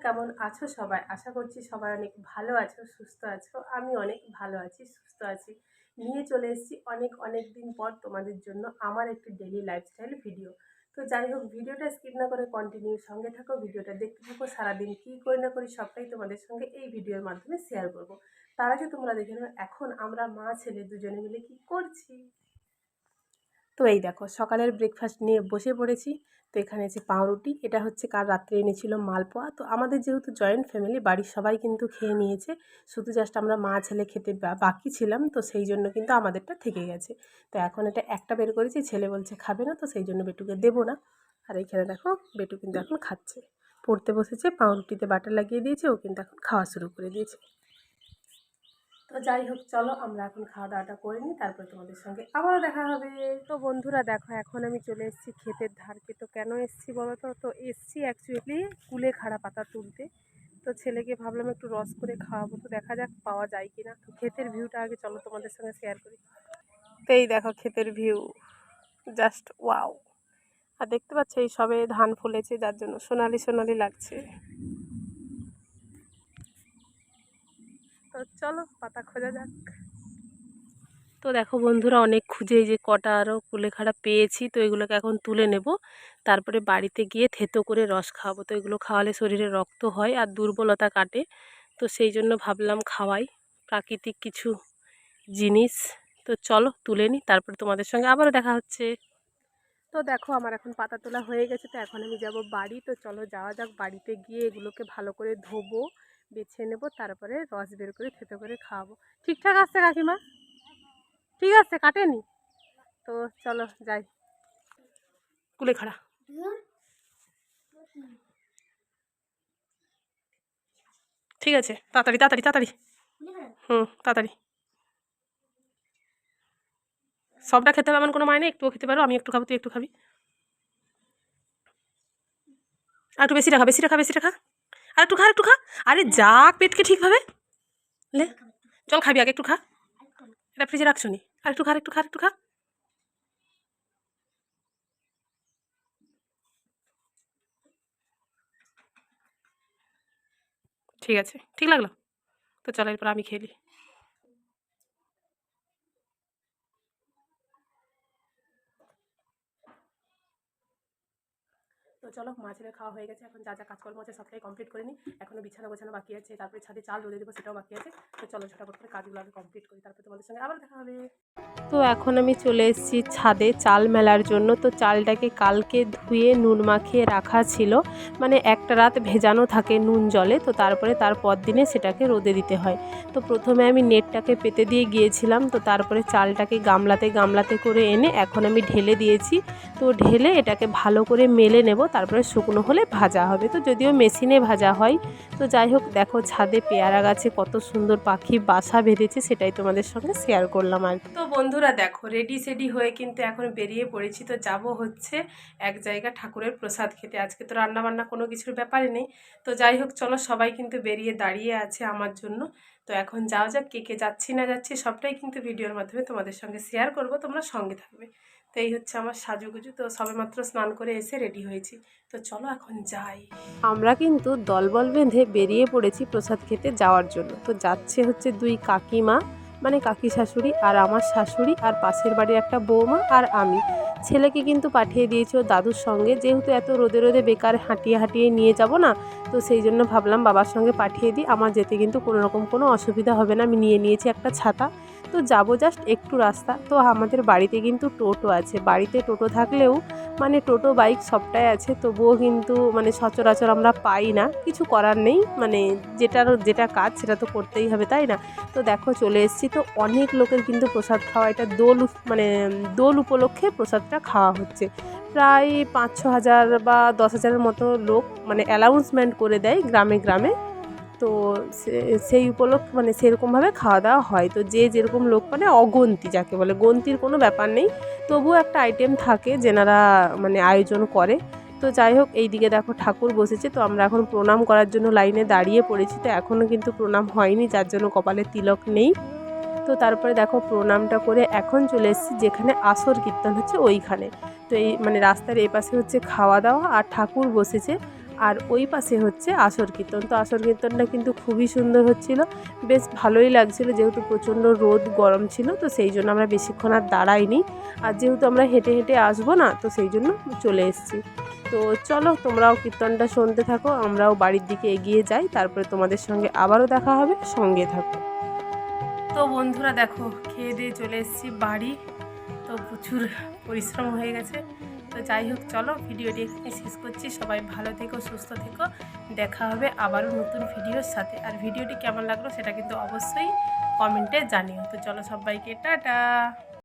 কেমন আছো সবাই? আশা করছি সবাই অনেক ভালো আছো, সুস্থ আছো। আমি অনেক ভালো আছি, সুস্থ আছি। নিয়ে চলে এসেছি অনেক দিন পর তোমাদের জন্য আমার একটি ডেইলি লাইফস্টাইল ভিডিও। তো যাই হোক, ভিডিওটা স্কিপ না করে কন্টিনিউ সঙ্গে থাকো, ভিডিওটা দেখতে থাকো। সারাদিন কী করি না করি সবটাই তোমাদের সঙ্গে এই ভিডিওর মাধ্যমে শেয়ার করব। তার আগে তোমরা দেখে নাও এখন আমরা মা ছেলে দুজনে মিলে কী করছি। তো এই দেখো, সকালের ব্রেকফাস্ট নিয়ে বসে পড়েছি। তো এখানে আছে পাউরুটি, এটা হচ্ছে কাল রাত্রে এনেছিল মালপোয়া। তো আমাদের যেহেতু জয়েন্ট ফ্যামিলি, বাড়ির সবাই কিন্তু খেয়ে নিয়েছে, শুধু জাস্ট আমরা মা ছেলে খেতে বাকি ছিলাম। তো সেই জন্য কিন্তু আমাদেরটা থেকে গেছে। তো এখন এটা একটা বের করেছি, ছেলে বলছে খাবে না, তো সেই জন্য বেটুকে দেবো না। আর এইখানে দেখো, বেটু কিন্তু এখন খাচ্ছে, পড়তে বসেছে, পাউরুটিতে বাটার লাগিয়ে দিয়েছে, ও কিন্তু এখন খাওয়া শুরু করে দিয়েছে। তো যাই হোক, চলো আমরা এখন খাওয়া দাওয়াটা করে নিই, তারপরে তোমাদের সঙ্গে আবারও দেখা হবে। তো বন্ধুরা দেখো, এখন আমি চলে এসেছি ক্ষেতের ধারকে। তো কেন এসেছি বলো তো? তো এসেছি অ্যাকচুয়ালি কুলেখাড়া পাতা তুলতে। তো ছেলেকে ভাবলাম একটু রস করে খাওয়াবো, তো দেখা যাক পাওয়া যায় কি না। তো ক্ষেতের ভিউটা আগে চলো তোমাদের সঙ্গে শেয়ার করি। তো এই দেখো ক্ষেতের ভিউ, জাস্ট ওয়াও। আর দেখতে পাচ্ছ এই সবে ধান ফুলেছে, যার জন্য সোনালি সোনালি লাগছে। তো চলো পাতা খোঁজা যাক। তো দেখো বন্ধুরা, অনেক খুঁজে এই যে কটা আরও কুলেখাড়া পেয়েছি। তো এগুলোকে এখন তুলে নেব, তারপরে বাড়িতে গিয়ে থেতো করে রস খাওয়াবো। তো এগুলো খাওয়ালে শরীরে রক্ত হয় আর দুর্বলতা কাটে। তো সেই জন্য ভাবলাম খাওয়াই, প্রাকৃতিক কিছু জিনিস। তো চলো তুলে নিই, তারপরে তোমাদের সঙ্গে আবারও দেখা হচ্ছে। তো দেখো আমার এখন পাতা তোলা হয়ে গেছে। তো এখন আমি যাব বাড়ি। তো চলো যাওয়া যাক, বাড়িতে গিয়ে এগুলোকে ভালো করে ধোবো, বেছে নেব, তারপরে রস বের করে থেতো করে খাওয়াবো। ঠিকঠাক আসছে কাকিমা? ঠিক আছে, কাটেনি? তো চলো যাই। কুলেখাড়া, ঠিক আছে, তাড়াতাড়ি তাড়াতাড়ি তাড়াতাড়ি। তাড়াতাড়ি। সবটা খেতে হবে এমন কোনো মানে নেই, একটুও খেতে পারো, আমি একটু খাবো, তুই একটু খাবি। আর একটু বেশি রাখা, বেশি রাখা, বেশি রাখা। আর একটু খা, একটু খা। আরে যাক পেটকে ঠিকভাবে লে, চল খাবি, আগে একটু খা। এটা ফ্রিজে রাখছো নি? আর একটু খা, একটু খা, একটু খা। ঠিক আছে, ঠিক লাগলো? তো চলো এরপর আমি খেলি। তো চলো, মাছের খাওয়া হয়ে গেছে, এখন যা যা কাজকর্ম আছে সবটাই কমপ্লিট করে নিই। এখনও বিছানা গোছানো বাকি আছে, তারপরে ছাদে চাল রোদে দেবো, সেটাও বাকি আছে। তো চলো ঝটাপট করে কাজগুলো আগে কমপ্লিট করি, তারপরে তোমাদের সঙ্গে আবার দেখা হবে। তো এখন আমি চলে এসেছি ছাদে চাল মেলার জন্য। তো চালটাকে কালকে ধুয়ে নুন মাখিয়ে রাখা ছিল, মানে একটা রাত ভেজানো থাকে নুন জলে। তো তারপরে তার পর দিনে সেটাকে রোদে দিতে হয়। তো প্রথমে আমি নেটটাকে পেতে দিয়ে গিয়েছিলাম, তো তারপরে চালটাকে গামলাতে গামলাতে করে এনে এখন আমি ঢেলে দিয়েছি। তো ঢেলে এটাকে ভালো করে মেলে নেব, তারপরে শুকনো হলে ভাজা হবে। তো যদিও মেশিনে ভাজা হয়। তো যাই হোক, দেখো ছাদে পেয়ারা গাছে কত সুন্দর পাখি বাসা বেঁধেছে, সেটাই তোমাদের সঙ্গে শেয়ার করলাম। আর তো বন্ধুরা দেখো, রেডি সেডি হয়ে কিন্তু এখন বেরিয়ে পড়েছি। তো যাব হচ্ছে এক জায়গা ঠাকুরের প্রসাদ খেতে। আজকে তো রান্না বান্না কোনো কিছুর ব্যাপারে নেই। তো যাই হোক চলো, সবাই কিন্তু বেরিয়ে দাঁড়িয়ে আছে আমার জন্য। তো এখন যাওয়া যাক, কে কে যাচ্ছি না যাচ্ছি সবটাই কিন্তু ভিডিওর মাধ্যমে তোমাদের সঙ্গে শেয়ার করব, তোমরা সঙ্গে থাকবে। তো এই হচ্ছে আমার সাজুগুজু। তো সবেমাত্র স্নান করে এসে রেডি হয়েছি। তো চলো এখন যাই। আমরা কিন্তু দলবল বেঁধে বেরিয়ে পড়েছি প্রসাদ খেতে যাওয়ার জন্য। তো যাচ্ছে হচ্ছে দুই কাকিমা, মানে কাকি শাশুড়ি আর আমার শাশুড়ি, আর পাশের বাড়ির একটা বৌমা আর আমি। ছেলেকে কিন্তু পাঠিয়ে দিয়েছি ও দাদুর সঙ্গে, যেহেতু এত রোদে রোদে বেকার হাঁটিয়ে হাঁটিয়ে নিয়ে যাব না। তো সেই জন্য ভাবলাম বাবার সঙ্গে পাঠিয়ে দিই, আমার যেতে কিন্তু কোনো রকম কোনো অসুবিধা হবে না। আমি নিয়ে নিয়েছি একটা ছাতা। তো যাব জাস্ট একটু রাস্তা। তো আমাদের বাড়িতে কিন্তু টোটো আছে, বাড়িতে টোটো থাকলেও মানে টোটো বাইক সবটাই আছে, তবুও কিন্তু মানে সচরাচর আমরা পাই না, কিছু করার নেই, মানে যেটা কাজ সেটা তো করতেই হবে, তাই না? তো দেখো চলে এসেছি। তো অনেক লোকের কিন্তু প্রসাদ খাওয়া, এটা মানে দোল উপলক্ষে প্রসাদটা খাওয়া হচ্ছে। প্রায় 5-6 হাজার বা 10 হাজারের মতো লোক মানে অ্যানাউন্সমেন্ট করে দেয় গ্রামে গ্রামে। তো সেই উপলক্ষে মানে সেরকমভাবে খাওয়া দাওয়া হয়। তো যে যেরকম লোক, মানে অগন্তি যাকে বলে, গন্তির কোনো ব্যাপার নেই, তবুও একটা আইটেম থাকে যেনারা মানে আয়োজন করে। তো যাই হোক, এই দিকে দেখো ঠাকুর বসেছে। তো আমরা এখন প্রণাম করার জন্য লাইনে দাঁড়িয়ে পড়েছি। তো এখনও কিন্তু প্রণাম হয়নি, যার জন্য কপালে তিলক নেই। তো তারপরে দেখো প্রণামটা করে এখন চলে এসেছি যেখানে আসর কীর্তন হচ্ছে ওইখানে। তো এই মানে রাস্তার এই পাশে হচ্ছে খাওয়া দাওয়া, আর ঠাকুর বসেছে। আর ওই পাশে হচ্ছে আসর কীর্তন। তো আসর কীর্তনটা কিন্তু খুবই সুন্দর হচ্ছিল, বেশ ভালোই লাগছিলো। যেহেতু প্রচণ্ড রোদ গরম ছিল, তো সেই জন্য আমরা বেশিক্ষণ আর দাঁড়াইনি। আর যেহেতু আমরা হেঁটে হেঁটে আসবো না, তো সেই জন্য চলে এসেছি। তো চলো তোমরাও কীর্তনটা শুনতে থাকো, আমরাও বাড়ির দিকে এগিয়ে যাই, তারপরে তোমাদের সঙ্গে আবারও দেখা হবে, সঙ্গে থাকো। তো বন্ধুরা দেখো, খেয়ে দিয়ে চলে এসেছি বাড়ি। তো প্রচুর পরিশ্রম হয়ে গেছে। তো যাই হোক, চলো ভিডিওটি এখানে শেষ করছি। সবাই ভালো থেকো, সুস্থ থেকো। দেখা হবে আবারও নতুন ভিডিওর সাথে। আর ভিডিওটি কেমন লাগলো সেটা কিন্তু অবশ্যই কমেন্টে জানিও। তো চলো সবাইকে টাটা।